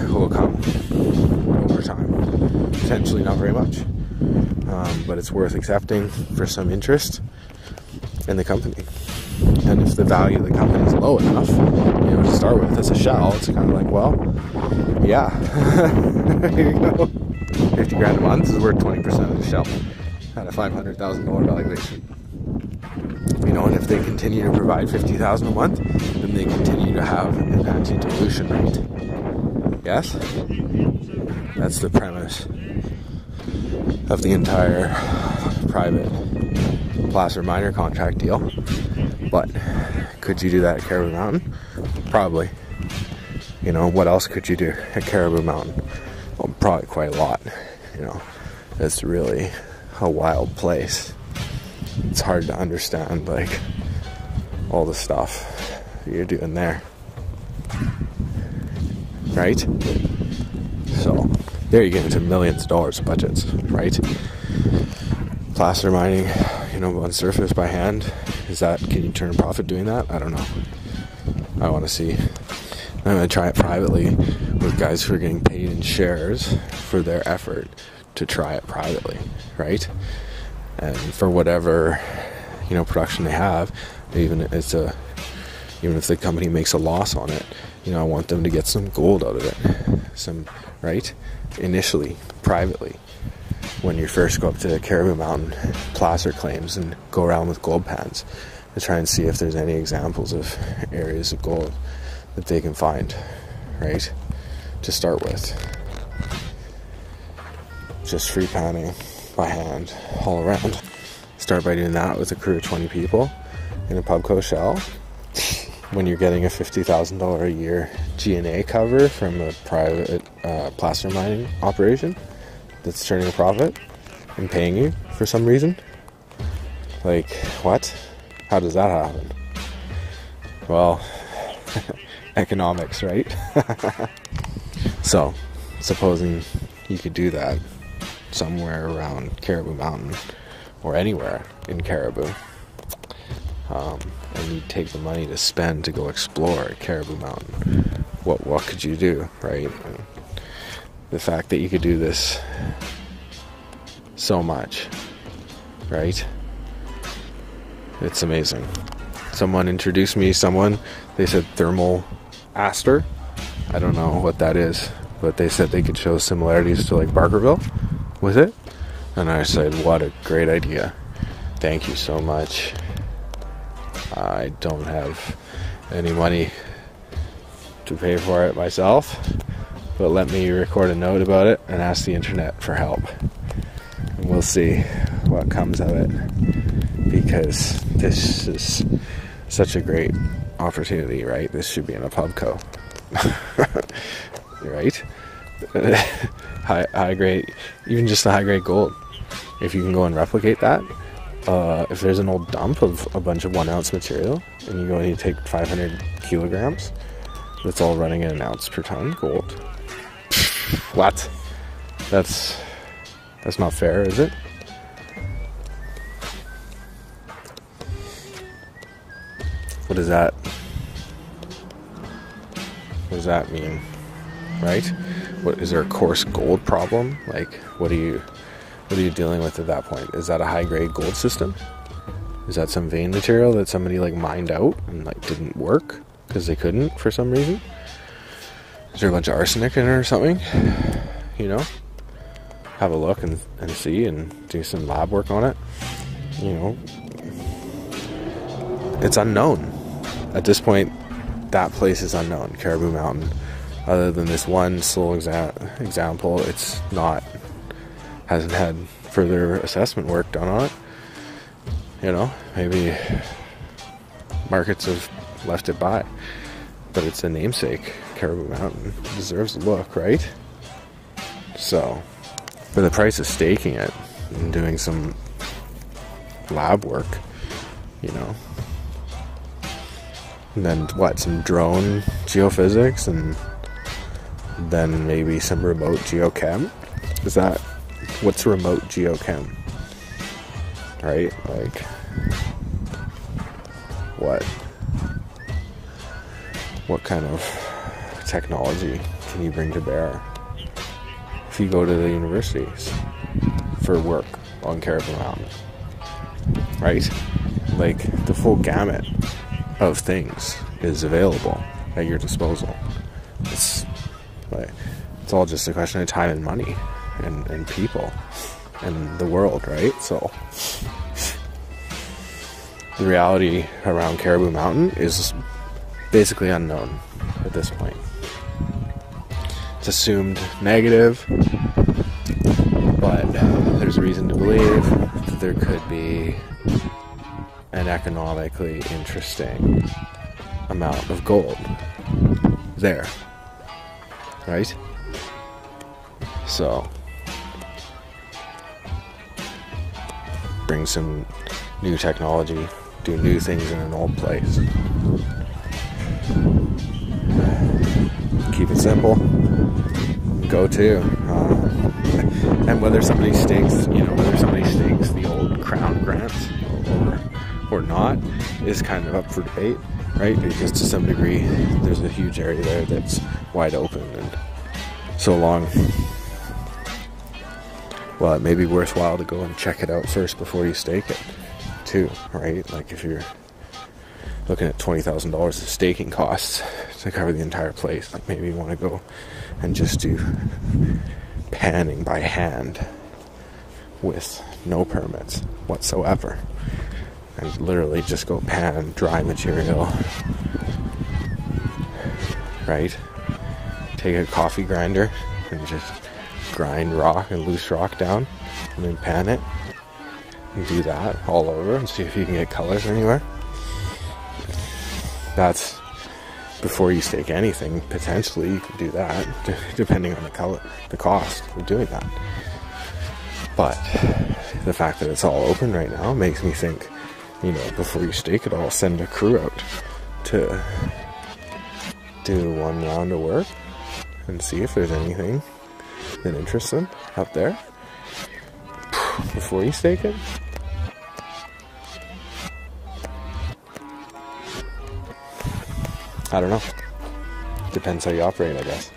will come over time. Potentially not very much, but it's worth accepting for some interest in the company. And if the value of the company is low enough, to start with as a shell, it's kind of like, well, yeah, here you go. 50 grand a month is worth 20% of the shell at a $500,000 valuation. And if they continue to provide $50,000 a month, then they continue to have an anti-dilution rate. Yes? That's the premise of the entire private placer miner contract deal. But could you do that at Cariboo Mountain? Probably. What else could you do at Cariboo Mountain? Well, probably quite a lot. It's really a wild place. It's hard to understand, like, all the stuff you're doing there. Right? So, there you get into millions of dollars of budgets, right? Placer mining, on surface by hand, can you turn a profit doing that? I don't know. I want to see. I'm going to try it privately with guys who are getting paid in shares for their effort to try it privately, right? And for whatever, production they have, even if the company makes a loss on it, I want them to get some gold out of it, right? Initially, privately, when you first go up to Cariboo Mountain, placer claims and go around with gold pans to try and see if there's any examples of areas of gold that they can find, right? To start with. Just free panning by hand all around. Start by doing that with a crew of 20 people in a Pubco shell. When you're getting a $50,000 a year G&A cover from a private placer mining operation that's turning a profit and paying you for some reason. Like, what? How does that happen? Well, economics, right? So, supposing you could do that somewhere around Cariboo Mountain or anywhere in Cariboo, and you take the money to spend to go explore at Cariboo Mountain, what could you do, right? And the fact that you could do this so much, right? It's amazing. Someone introduced me they said thermal aster. I don't know what that is, but they said they could show similarities to like Barkerville with it. And I said, what a great idea. Thank you so much. I don't have any money to pay for it myself, but let me record a note about it and ask the internet for help. And we'll see what comes of it, because this is such a great opportunity, right? This should be in a Pubco. Right? High grade, even just the high grade gold. If you can go and replicate that, if there's an old dump of a bunch of 1 ounce material and you go and you take 500 kilograms, that's all running at an ounce per ton gold. What? That's not fair, is it? What does that mean? Right? What is there a coarse gold problem? Like, what are you dealing with at that point? Is that a high grade gold system? Is that some vein material that somebody like mined out and like didn't work because they couldn't for some reason? Is there a bunch of arsenic in it or something? Have a look and see and do some lab work on it. It's unknown. At this point, that place is unknown, Cariboo Mountain. Other than this one sole example, hasn't had further assessment work done on it. Maybe markets have left it by. But it's a namesake. Cariboo Mountain deserves a look, right? So, for the price of staking it and doing some lab work, and then some drone geophysics, and then maybe some remote geochem. What's remote geochem? Right? Like, what kind of technology can you bring to bear if you go to the universities for work on Cariboo Mountain? Right? Like, the full gamut of things is available at your disposal. It's like, it's all just a question of time and money and people and the world, right? So the reality around Cariboo Mountain is basically unknown at this point. It's assumed negative, but there's reason to believe that there could be an economically interesting amount of gold there, right? So bring some new technology, do new things in an old place. Keep it simple. Go to. And whether somebody stakes, the old crown grants or not is kind of up for debate, right? Because to some degree, there's a huge area there that's wide open, and so long. Well, it may be worthwhile to go and check it out first before you stake it, too, right? Like, if you're looking at $20,000 of staking costs to cover the entire place, like, maybe you want to go and just do panning by hand with no permits whatsoever, and literally just go pan dry material, right? Take a coffee grinder and just grind rock and loose rock down, and then pan it, and do that all over and see if you can get colors anywhere. That's before you stake anything. Potentially you could do that, depending on the cost of doing that. But the fact that it's all open right now makes me think, before you stake it all, send a crew out to do one round of work and see if there's anything that interests them out there before you stake it. I don't know. Depends how you operate, I guess.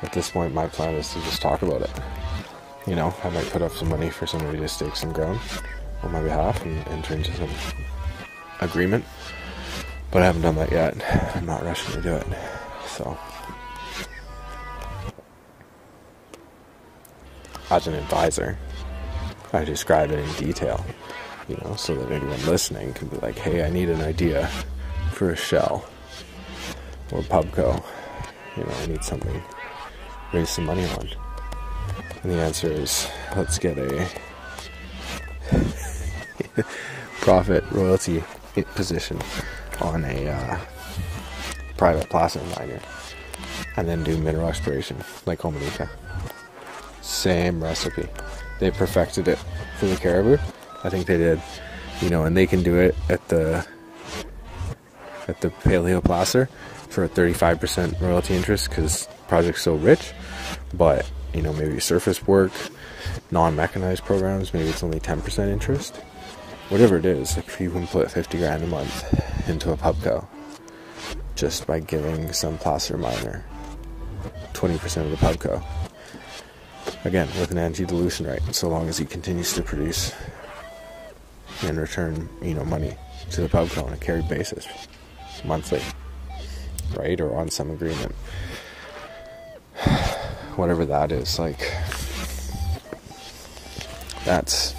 At this point, my plan is to just talk about it. I might put up some money for somebody to stake some ground on my behalf and enter into some agreement. But I haven't done that yet. I'm not rushing to do it. So, as an advisor, I describe it in detail, so that anyone listening can be like, hey, I need an idea for a shell or Pubco. I need something, raise some money on. And the answer is, let's get a profit royalty position on a private placer miner, and then do mineral exploration like Omanika. Same recipe. They perfected it for the Cariboo. I think they did, and they can do it at the paleoplacer for a 35% royalty interest because the project's so rich. But maybe surface work, non-mechanized programs, maybe it's only 10% interest. Whatever it is, like, if you can put 50 grand a month into a Pubco just by giving some placer miner 20% of the Pubco, again with an anti-dilution right, so long as he continues to produce and return money to the Pubco on a carried basis monthly, right, or on some agreement, whatever that is, like, that's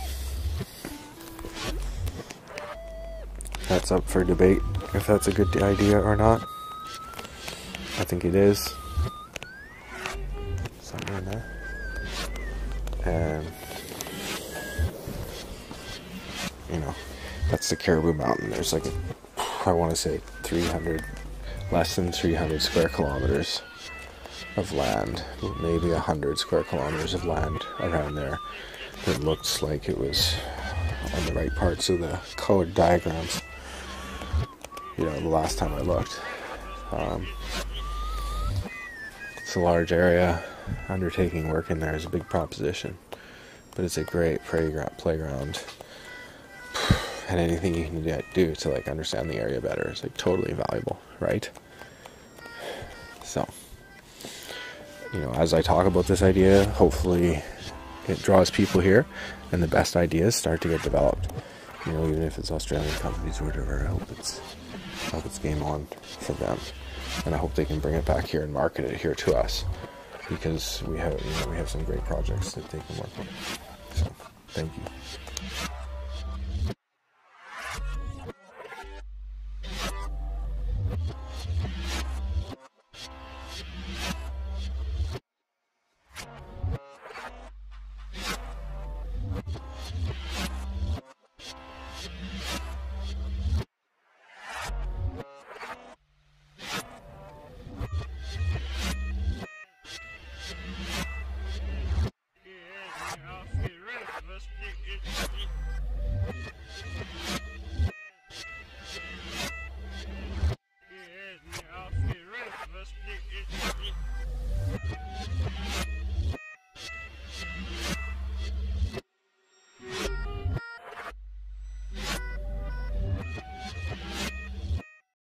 up for debate if that's a good idea or not. I think it is. Something in there. And that's the Cariboo Mountain. There's like I want to say less than 300 square kilometers of land, maybe 100 square kilometers of land around there that looks like it was on the right parts of the colored diagrams, the last time I looked. It's a large area. Undertaking work in there is a big proposition, but it's a great playground, and anything you can do to understand the area better is totally valuable, right? So, as I talk about this idea, hopefully it draws people here and the best ideas start to get developed. You know, even if it's Australian companies or whatever, I hope it's game on for them, and I hope they can bring it back here and market it here to us, because we have some great projects that they can work on. So, thank you.